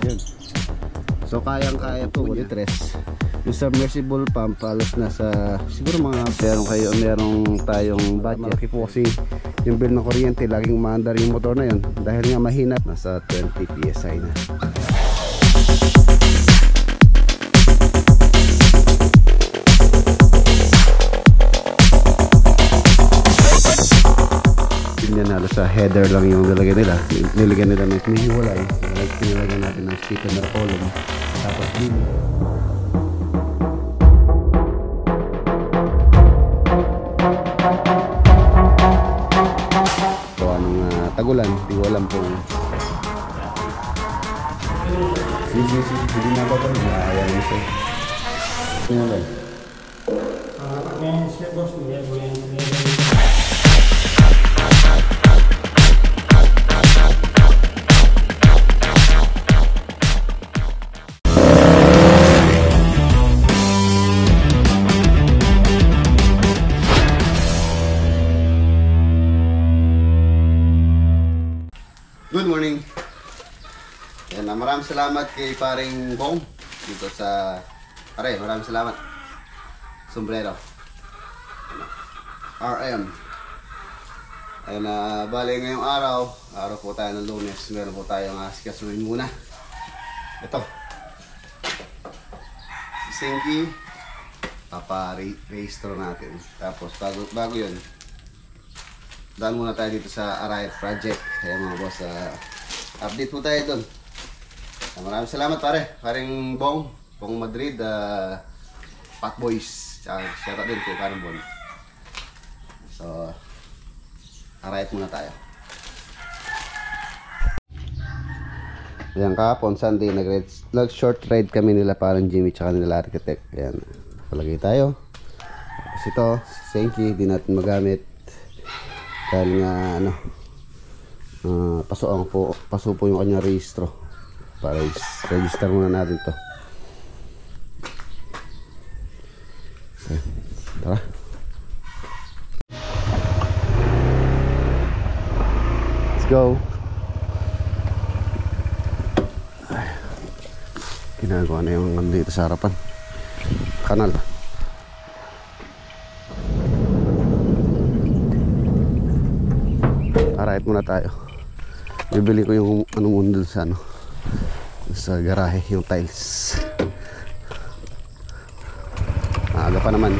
Yun. So kayang-kaya po litres. Yung submersible pump halos nasa siguro mga merong tayong budget. Malaki po kasi yung bill ng kuryente, laging umaandar yung motor na yun dahil nga mahina, nasa 20 PSI na. Yan halos sa header lang yung nilagyan nila ng hinihiwalay. Like nilagyan natin ng stiffener column tapos din so anong tagulan, hindi ko alam kung hindi na ba ito ayaw mo siya ano ba Good morning. Yan, maraming salamat kay paring Bong dito sa pare, maraming salamat. Sombrero. RM. Ayun na, bali ngayong araw po tayo ng Lunes. Meron po tayong asikasuhin muna. Ito. Si Sinky. Papa-rehistro natin. Tapos bago yun, daan muna tayo dito sa Arayat Project. Kaya mga boss, update po tayo doon. Maraming salamat pare. Paring Bong Madrid, Pat Boys. Shout out din kay paring Bon. So, Arayat muna tayo. Ayan, kahapon Sunday nag-short ride kami nila parang Jimmy tsaka nila Architect. Ayan, palagay tayo. Tapos ito, Senki, di natin magamit dahil nga paso po yung kanyang rehistro. Para register muna natin to. So, tara. Let's go. Ginagawa na yung dito sa harapan kanal. Alright, muna tayo. Bibili ko yung mundo sa garahe, yung tiles. Maaga pa naman.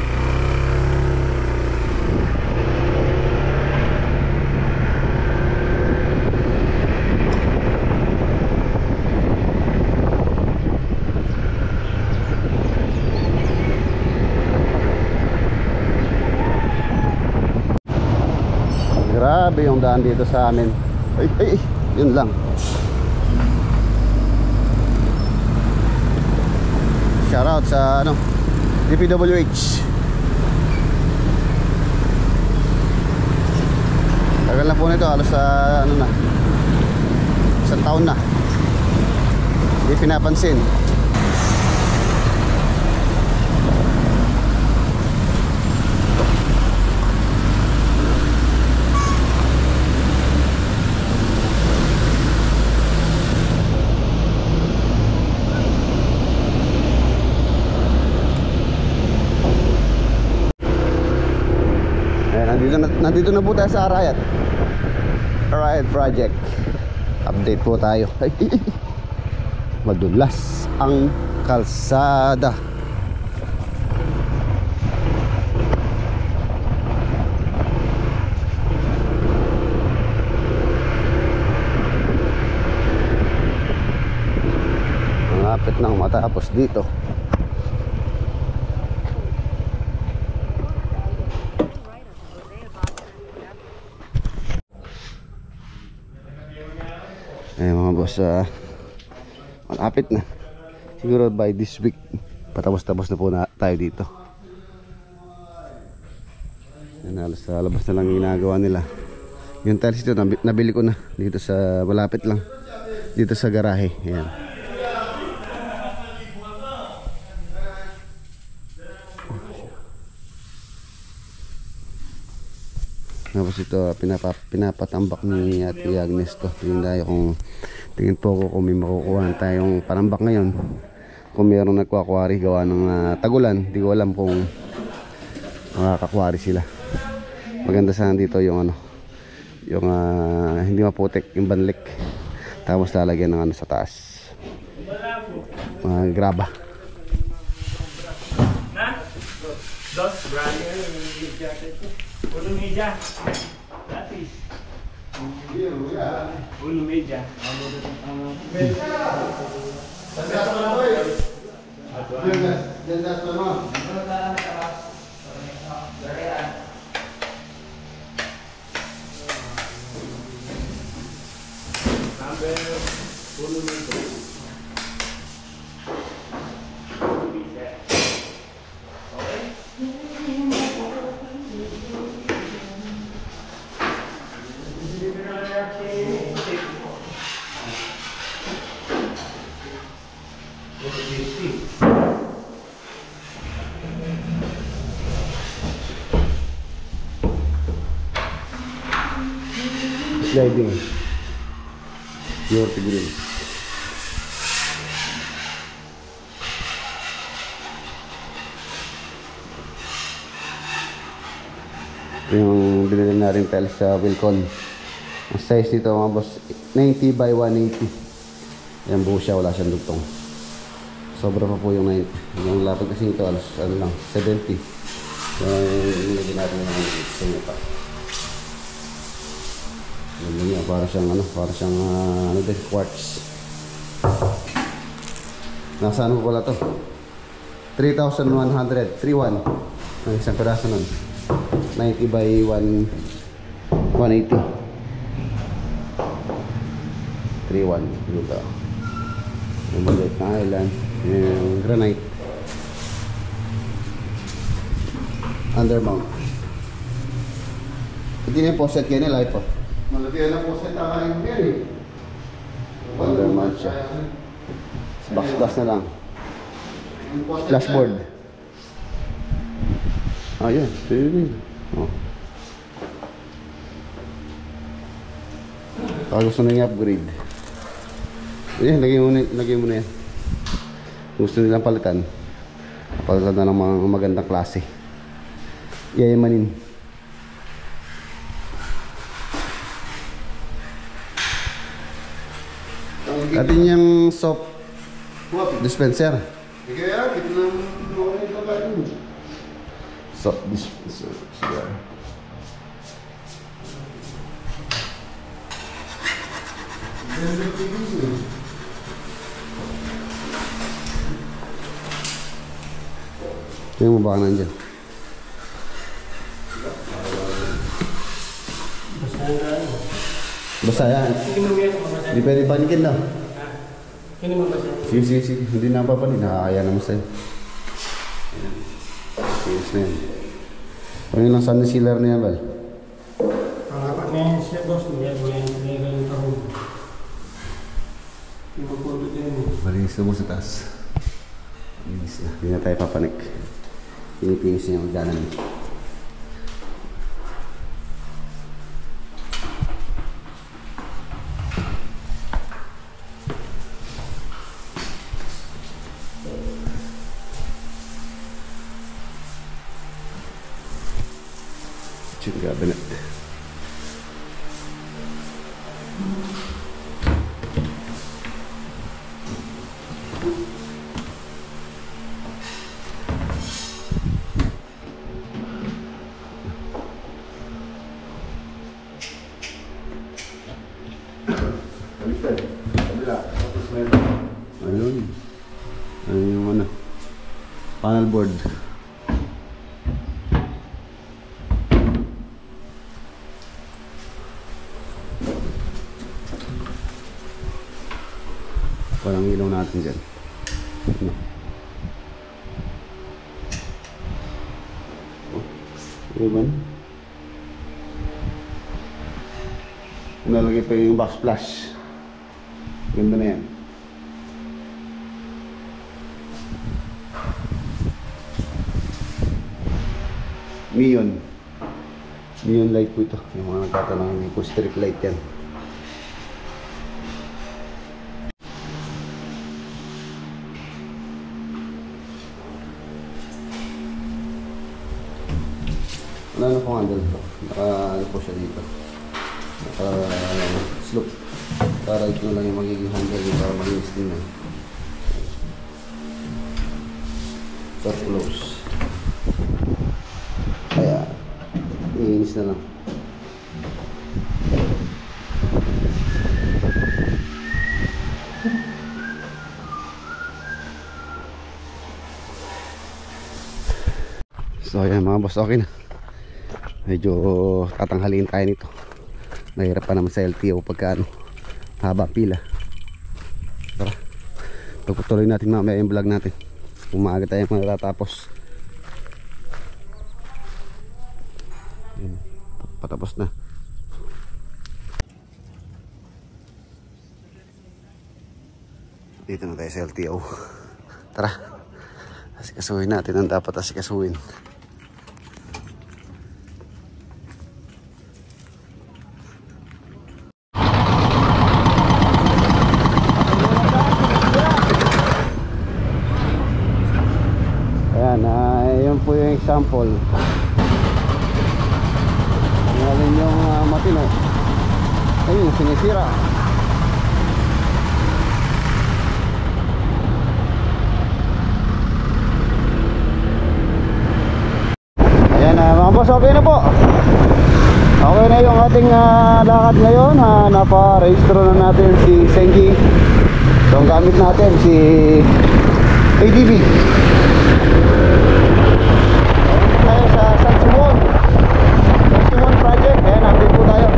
Grabe yung daan dito sa amin. Ay, yun lang. Shoutout sa DPWH. Tagal na po nito, halos sa isang taon na. Hindi pinapansin. Nandito na po tayo sa Arayat Project. Update po tayo. Madulas ang kalsada. Malapit nang matapos dito. Mga boss, malapit na. Siguro by this week patapos-tapos na po tayo dito. Halos sa labas na lang ginagawa nila. Yung tiles dito nabili ko na dito sa malapit lang dito sa garahe. Ayan. Tapos ito, pinapatambak ni Ate Agnes to. Tingin tayo tingin po ko kung may makukuha tayong panambak ngayon. Kung mayroong nagkukwari gawa ng tagulan, di ko alam kung makakakwari sila. Maganda sana dito yung yung hindi maputik yung banlik. Tapos lalagyan ng sa taas. Graba. Dos, ulo meja. Gratis. Ulo meja. Sliding. Your grill. Yung binili na rin tiles sa Wilcon. Ang size nito mga boss, 90 by 180. Yan buo siya, wala siyang dugtong. Sobra pa po yung 90. Yung lapad kasi ito, ano lang, 70. Yung nilagyan natin ng sa inyo pa. Ganda niya, para siyang quartz. Nasaan ko pala to? 3,100, 3,1. Ang isang piraso nun. 90 by 180. 3,1. Dito. Yung maliit na island. Yung granite. Undermount. Hindi na yung poset kayo nila ito. Malagyan na poset ang yan eh. Undermount siya. Backsplash na lang. Flashboard. Yan. Pwede. Pag gusto na yung upgrade. Lagay mo na yan. Gusto nilang palitan. Palitan na ng mga magandang klase. Yayamanin. Atin yung soap dispenser. Soap dispenser. Tingnan mo baka nandiyan. Basta yan. Hindi pwede panikin daw. Sige. Hindi na papanin. Nakakaya naman sa'yo. Sige na yan. Pagin lang saan sealer na yan, Bal? Ang apat na yan siya, boss. May galing tahong. Malinis na mo sa taas. Malinis na. Hindi na tayo papanik. Pinipinis niya yung ganan. Check cabinet. Ayun. Ayun yung panel board. Parang ilaw natin dyan. Iban. Nalagay pa yung backsplash. Ganda na yan. Neon. Neon light po ito. Yung mga nagtatanong, hindi po strip light yan. Ano po handle po? Ano po siya dito? Slope. Para ito na lang yung magiging handle yung para malinis din na. So close. Kaya, iinis na lang. So ayan mga boss, okay na. Medyo tatanghalin tayo nito. Nahirap pa naman sa LTO pagka ano, haba pila. Tara, tutuloy natin mamaya yung vlog natin. Umaga tayo matatapos. Ayan, patapos na. Dito na tayo sa LTO. Tara, asikasuhin natin ang dapat asikasuhin. Ayan, yun po yung example. Ngayon yung matino. Ayun, sinisira. Ayan mga boss, okay na po. Okay na yung ating lakad ngayon. Napa-registro na natin si Senji. So ang gamit natin si ADB. Tayo sa San Simon project. Ayan, update po tayo.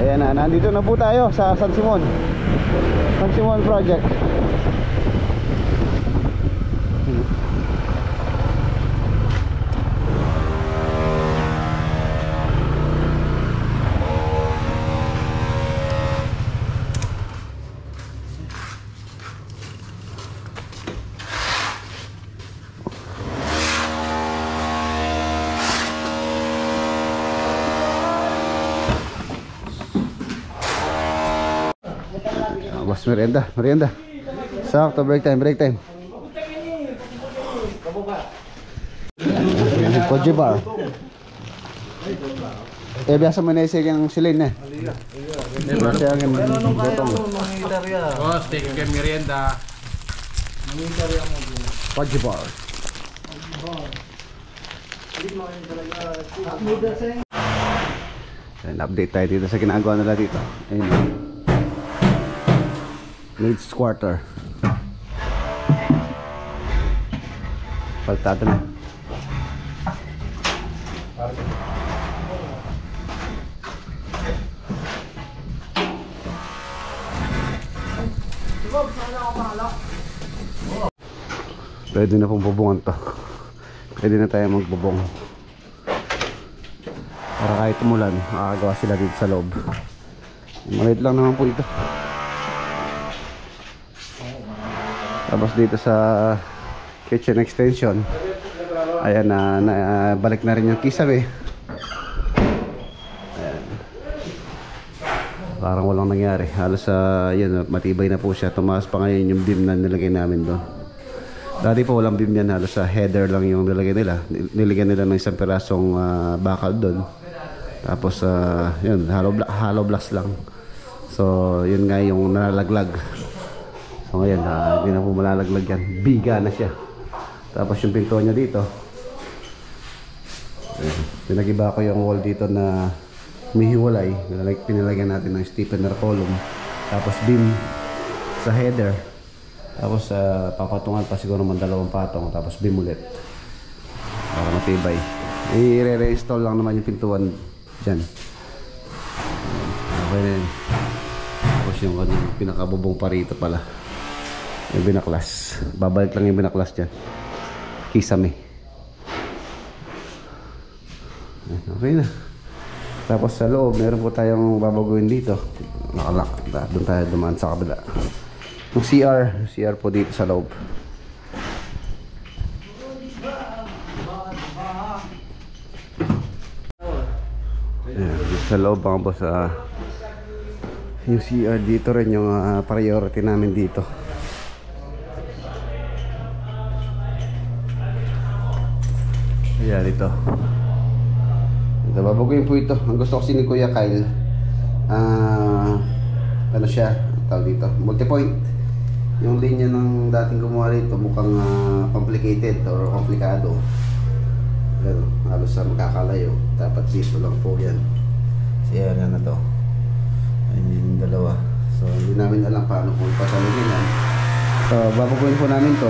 Ayan na, nandito na po tayo sa San Simon project. Boss, merienda. Sakto, break time. Koji bar. Biasa manisig yung silin eh. Biasa yung botong. Boss, take your merienda. Koji bar. Update tayo dito sa ginagawa nila dito. Ayun. Leeds quarter. Paltado na. Pwede na pong bubungan to. Pwede na tayo magbubong. Para kahit umulan, makakagawa sila dito sa loob. Maliit lang naman po ito. Tapos dito sa kitchen extension, ayan na balik na rin yung kisame. Ayan. Parang walang nangyari. Halos yun, matibay na po siya. Tumaas pa ngayon yung beam na nilagay namin doon. Dati po walang beam yan. Halos sa header lang yung nilagay nila. Niligyan nila ng isang perasong bakal doon. Tapos yun, hollow blocks lang. So yun nga yung nalalaglag. So ngayon, hindi na po malalaglag yan. Biga na siya. Tapos yung pinto niya dito, pinagiba ko yung wall dito na humihiwalay. Pinilagyan natin ng stiffener column. Tapos beam sa header. Tapos papatungan pa siguro ng 2 patong. Tapos beam ulit para matibay. I-re-reinstall lang naman yung pintuan dyan. Okay na yun. Tapos yung pinakabubong pa rito pala, yung binaklas. Babalik lang yung binaklas dyan. Kisame. Okay na. Tapos sa loob, meron po tayong babaguhin dito. Nakalak. Doon tayo dumaan sa kabila. Yung CR po dito sa loob. Ayan, dito sa loob mga boss, yung CR dito rin yung priority namin dito. Ayan, dito. Ito, babaguhin po ito. Ang gusto kasi ni Kuya Kyle, ano siya, tawag dito, multipoint. Yung linya ng dating gumawa rito mukhang complicated or komplikado. Pero halos sa magkakalayo. Dapat dito lang po yan. Siya na to. Ayun yung dalawa. So hindi namin alam paano kung pasalugin yan. So babaguhin po namin to.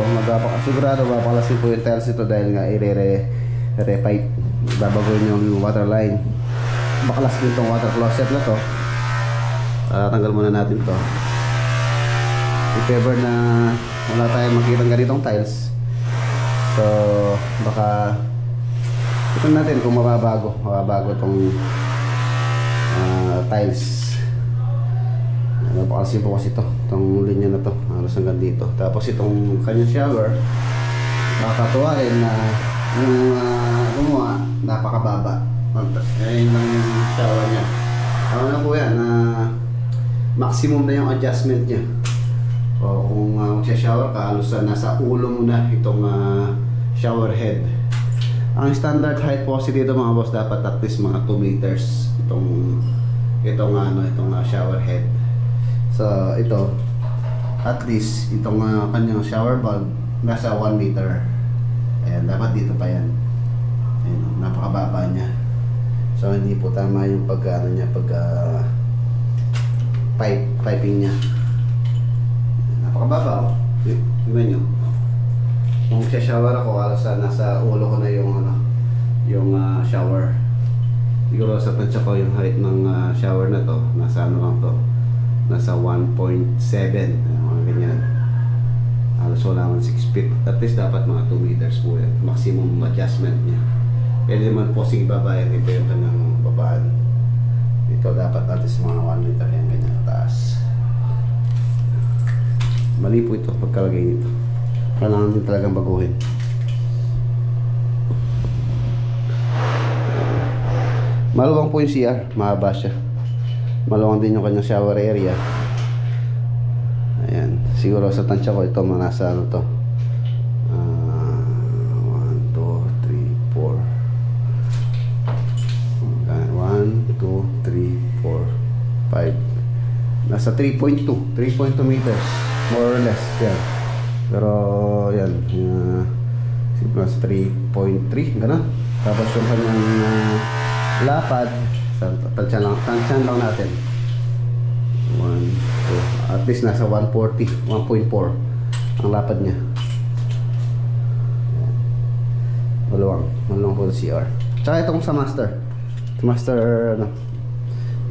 Sigurado babakalasin po yung tiles ito dahil nga i-repipe. Babaguhin yung water line. Bakalasin itong water closet na to. Tanggal muna natin to. If ever na wala tayong makita ng ganitong tiles, so baka ito natin kung mababago itong tiles. Napakalasin po kasi itong linya na to, halos hanggang dito. Tapos itong kanyang shower, nakakatuwa rin na yung gumawa, napakababa. Ayun lang yung shower niya. Ano na po yan, maximum na yung adjustment niya. O kung magsha-shower ka, halos nasa ulo mo na itong shower head. Ang standard height po kasi dito mga boss, dapat at least mga 2 meters itong shower head. So ito, at least itong kanyang shower bulb nasa 1 meter. Ayan, dapat dito pa yan. Ayan, napakababa niya. So hindi po tama yung piping niya. Napakababa, tingnan nyo. Kung shower ako, halos nasa ulo ko na yung shower. Siguro sa tansya ko yung height ng shower na to, nasa lang to, nasa 1.7, mga ganyan. Halos wala man 6 feet, at least dapat mga 2 meters po yan, maximum adjustment niya. Pwede naman po sing babayan, ito yung kanyang babaan. Ito dapat at least mga 1 meter yan, ganyan taas. Mali po ito pagkalagay nito. Kailangan din talagang baguhin. Maluwang po yung CR, mahaba siya. Maluwang din yung kanyang shower area. Ayan, siguro sa tansya ko ito nasa ano to, 1, 2, 3, 4. 1, 2, 3, 4, 5. Nasa 3.2 meters, more or less. Yan. Pero yan, siguro nasa 3.3, gano'n. Tapos yung kanyang lapad, tansyan lang natin. 1, 2, at least nasa 140, 1.4 ang lapad niya. Maluwang po CR. Tsaka itong sa master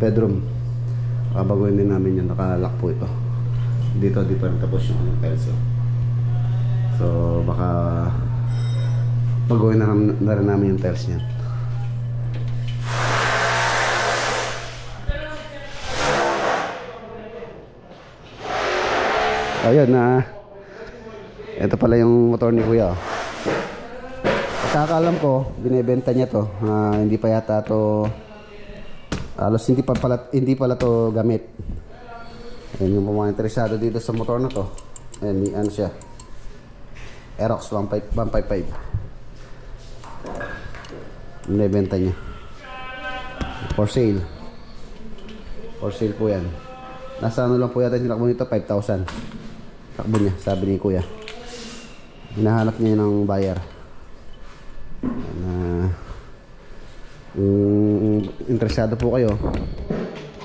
bedroom, baguhin din namin yun. Nakalock po ito dito, di pa rin tapos yung tiles. So baka baguhin na rin namin yung tiles niyan. Ayun na, ito pala yung motor ni Kuya. Kakaalam ko, binibenta niya to. Hindi pa yata to, halos hindi pala to gamit. Ayun yung mga interesado dito sa motor na to. Ayun, ano siya, Aerox 155. Binibenta niya. For sale po yan. Nasa ano lang po yata yung takbo nito, 5,000. Takbo niya, sabi ni Kuya. Hinahanap niya ng buyer. Interesado po kayo,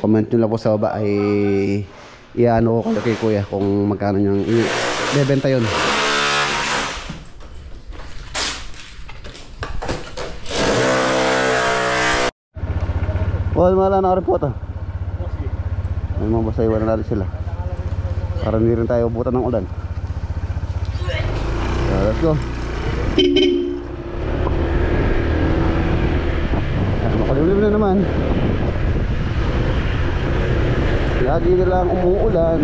comment nyo lang po sa baba, ay iano ko kay Kuya kung magkano niyang ibebenta yun. Well, mala na rin po ito. May mga basta iwan na natin sila para hindi rin tayo ubutan ng ulan. So, let's go. Makalimlim na naman. Lagi na lang umuulan.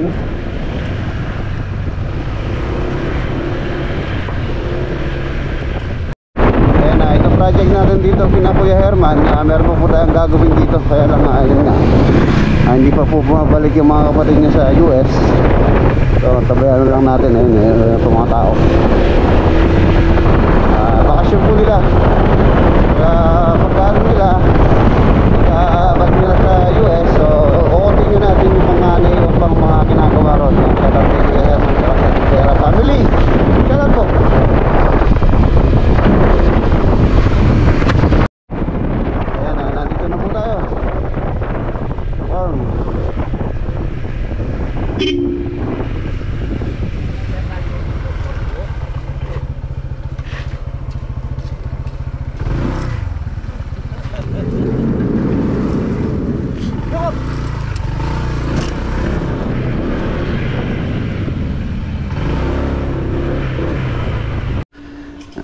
project natin dito kina Kuya Herman, meron po tayong gagawin dito. Kaya lang ayun nga, hindi pa po bumabalik yung mga kapatid niya sa US. So tabayan lang natin. Ayun po mga tao, bakasyon po nila. Pagkaan nila, pagkabalik nila sa US. So uotin natin yung mga naiwan pang mga ginagawa ron. Shout out kay Kuya Herman sa Pera family. Shout out po.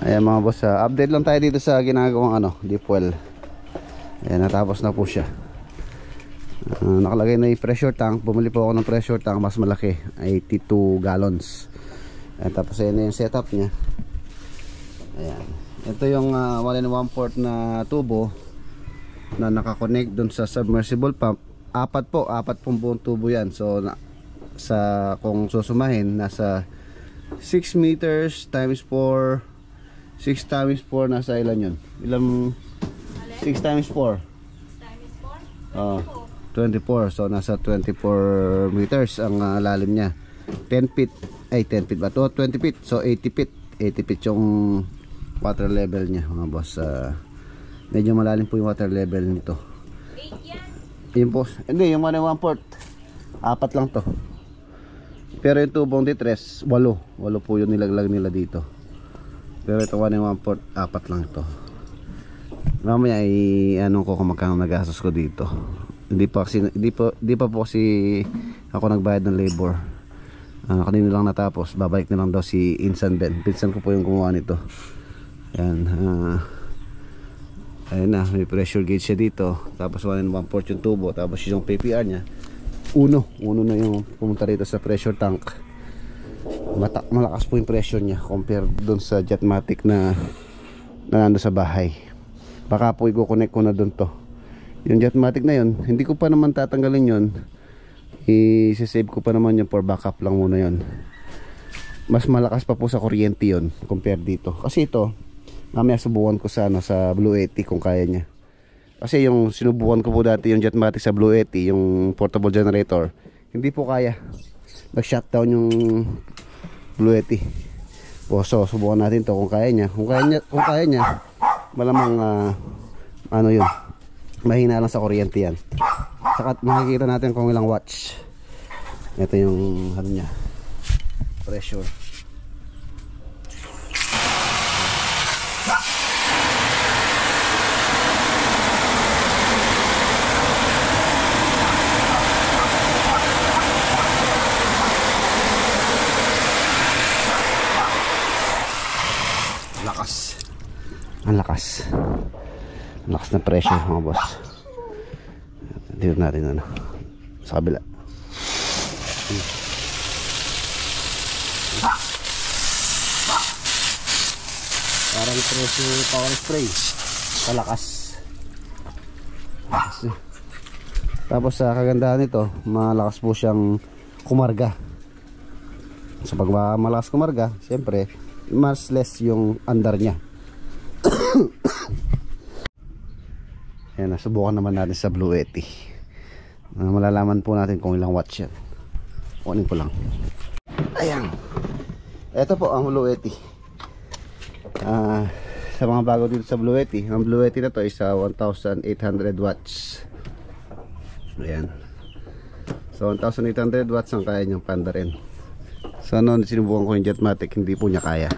Ayan mga boss, update lang tayo dito sa ginagawang deep well. Ayan, natapos na po siya. Nakalagay na yung pressure tank. Bumili po ako ng pressure tank mas malaki, 82 gallons. Ayan, tapos ayan na yung setup nya. Ayan, ito yung 1 1/4 na tubo na nakakonect dun sa submersible pump. Apat pong buong tubo yan. So kung susumahin, nasa 6 meters times 4, 6 times 4, nasa ilan yun? Ilang 6 times 4? 24. So nasa 24 meters ang lalim niya. 10 feet ba to? 20 feet. So 80 feet. 80 feet yung water level niya mga boss. Medyo malalim po yung water level nito. 8 yan? Yun po. Hindi, yung 1 1/4. Apat lang to. Pero yung tubong distress, 8 po yung nilaglag nila dito. Pero ito 1 1/4, apat lang ito. Mamaya kung magkano nagastos ko dito. Hindi pa po kasi ako nagbayad ng labor. Kanina lang natapos. Babalik na lang daw si Insan Ben. Pinsan ko po yung gumawa nito. Ayan. Ayan na, may pressure gauge siya dito. Tapos 1 1/4 yung tubo. Tapos yung PPR nya, uno na yung pumunta rito sa pressure tank. Malakas po yung pressure nya compare dun sa Jetmatic na nando sa bahay. Baka po i-connect ko na dun to. Yung Jetmatic na yun, hindi ko pa naman tatanggalin yun. I-save ko pa naman yun for backup lang muna yun. Mas malakas pa po sa kuryente yun compare dito. Kasi ito, mamaya subukan ko sa Blue 80 kung kaya nya. Kasi yung sinubukan ko po dati yung Jetmatic sa Blue 80, yung portable generator, hindi po kaya. Nag-shutdown yung Blue 80. So subukan natin to kung kaya nya. Kung kaya nya, malamang yun, mahina lang sa kuryente yan. Saka makikita natin kung ilang watts. Ito yung nya, pressure. Ang lakas ng pressure mga boss. Dito natin sa kabila. Parang pressure power spray. Kalakas. Tapos sa kagandahan nito, malakas po siyang kumarga. So pag malakas kumarga, siyempre mas less yung andar niya. Ayan, nasubukan naman natin sa Blue 80. Malalaman po natin kung ilang watts yan. Kunin ko lang. Ayan. Ito po ang Blue 80. Sa mga bago dito sa Blue 80, ang Blue 80 na to is 1,800 watts. Ayan. So 1,800 watts ang kaya niyang pandarin. So sinubukan ko yung Jetmatic, hindi po niya kaya.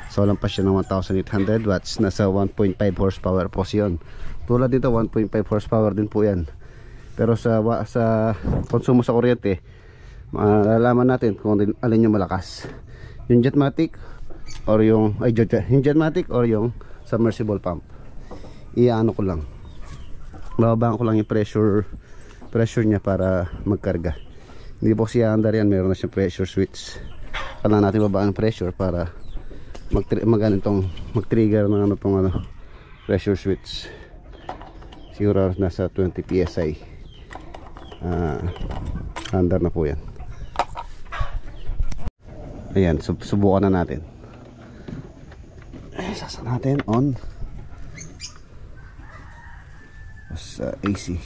So lampas siya ng 1,800 watts. Nasa 1.5 horsepower po siyon. Tulad dito 1.5 horsepower din po yan. Pero sa konsumo sa kuryente, malalaman natin kung alin yung malakas, yung Jetmatic or yung Jetmatic or yung submersible pump. Iano ko lang, bababaan ko lang yung pressure niya para magkarga. Hindi po siya andar yan, meron na siyang pressure switch. Kailangan natin babaan ang pressure para mag-trigger ng pressure switch. Siguro nasa 20 PSI. Under na po yan. Ayan, subukan na natin. Sasa natin on. Sa AC.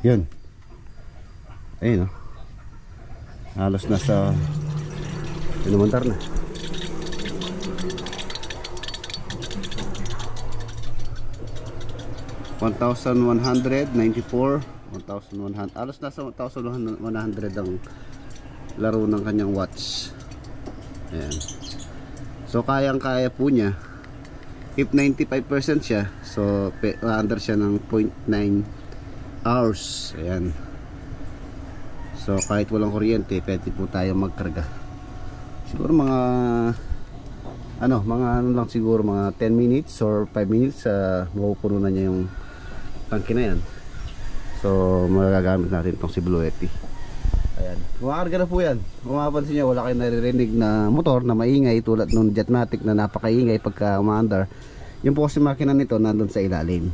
Yun. Ayun, oh. Halos nasa pinumandar na. 1,194, 1,100, alos nasa 1,100 ang laro ng kanyang watch. Ayan. So kayang-kaya po niya. If 95% siya, so under siya ng 0.9 hours. Ayan. So kahit walang kuryente, pwede po tayo magkarga. Siguro mga mga lang siguro mga 10 minutes or 5 minutes, mapupuno na niya yung tangke na yan. So magagamit natin itong si Blue Yeti. Ayan, kumakarga na po yan. Kung mapapansin nyo, wala kayong naririnig na motor na maingay tulad ng Jetmatic na napakaingay pagka umaandar. Yung po kasi makina nito nandun sa ilalim.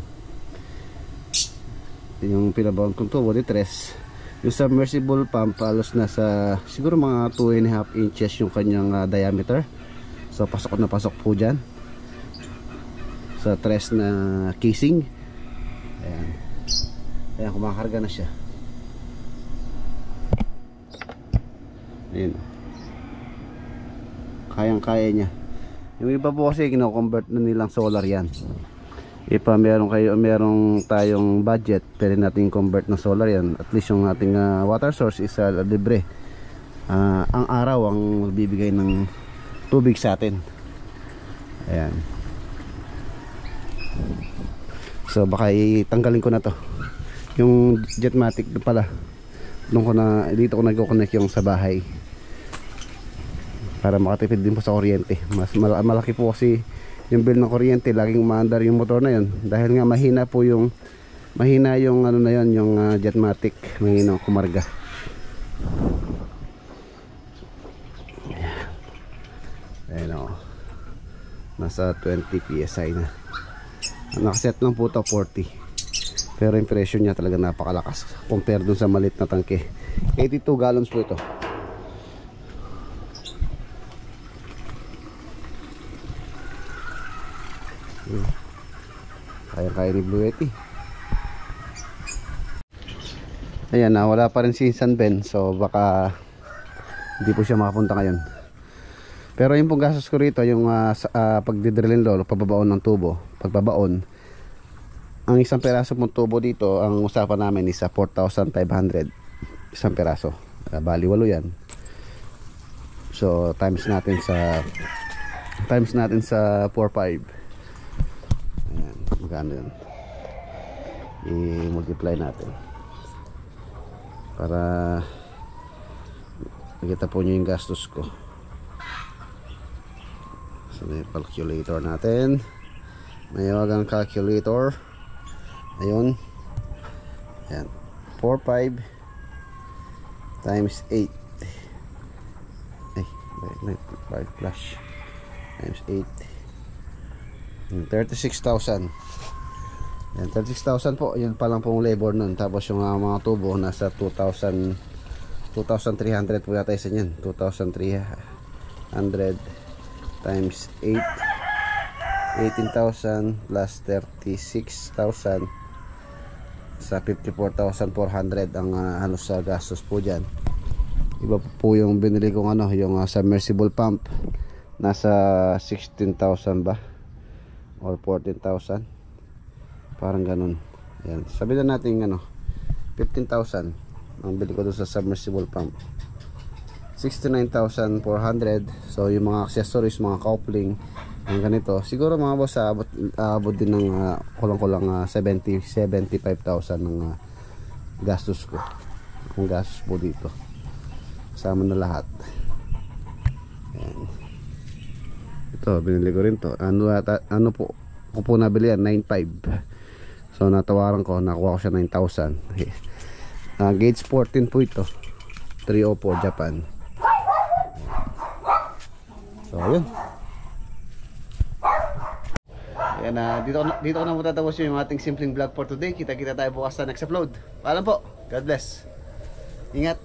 Yung pinabawang kong tubo di tres. Yung submersible pump halos nasa siguro mga 2.5 inches yung kanyang diameter. So pasok na pasok po dyan sa tres na casing. Ayan. Ayan, kumakarga na siya. Ayan. Kayang-kaya niya. Yung iba po kasi kino-convert na nilang solar yan. Ipa merong tayong budget, pwede natin convert na solar yan. At least yung ating water source is libre. Ang araw ang bibigay ng tubig sa atin. Ayan. So baka itanggalin ko na to. Yung Jetmatic pala, dito ko nagko-connect yung sa bahay para makatipid din po sa kuryente. Mas malaki po kasi yung bill ng kuryente, laging umaandar yung motor na yun dahil nga mahina yung ano na yun, yung Jetmatic, mahina kumarga. Ayan o, nasa 20 PSI na. Nakaset lang po ito 40, pero yung presyo niya talaga napakalakas compare dun sa malit na tangke. 82 gallons po ito. Kaya ni Blue Yeti. Ayan na, wala pa rin si San Ben, so baka hindi po siya makapunta ngayon. Pero yung pong gastos ko rito, yung pagdidrillin lolo, pagbabaon ng tubo, pagbabaon, ang isang peraso pong tubo dito, ang usapan namin is 4,500 isang peraso. Bali 8 yan. So times natin sa 4,500. Ayan, magkano yun? I-multiply natin para makita po nyo yung gastos ko. So may calculator natin, may wagang calculator. Ayun. Ayan, 4,500 times 8. Ay, flash. Times 8. 36,000. Yan, 36,000 po. Yun pa lang pong labor nun. Tapos yung mga tubo nasa 2,300 po yata isa niyan. 2,300 times 8. 18,000 plus 36,000 sa 54,400 ang halos sa gastos po dyan. Iba po yung binili kong yung submersible pump, nasa 16,000 ba or 14,000, parang ganun. Yan, sabi na natin 15,000 ang bili ko doon sa submersible pump. 69,400. So yung mga accessories, mga coupling, ang ganito, siguro mga boss abot din ng kulang-kulang 75,000 ng gastos ko. Ang gastos po dito kasama na lahat. Ayan. Ito binili ko rin to. Ano po ko po nabili yan, 9,500. So natawaran ko, nakuha ko siya 9,000. Gauge 14 po ito, 304 Japan. So yun, Ayan na, dito ko na matatapos yung ating simpleng vlog for today. Kita-kita tayo bukas sa next upload. Paalam po. God bless. Ingat.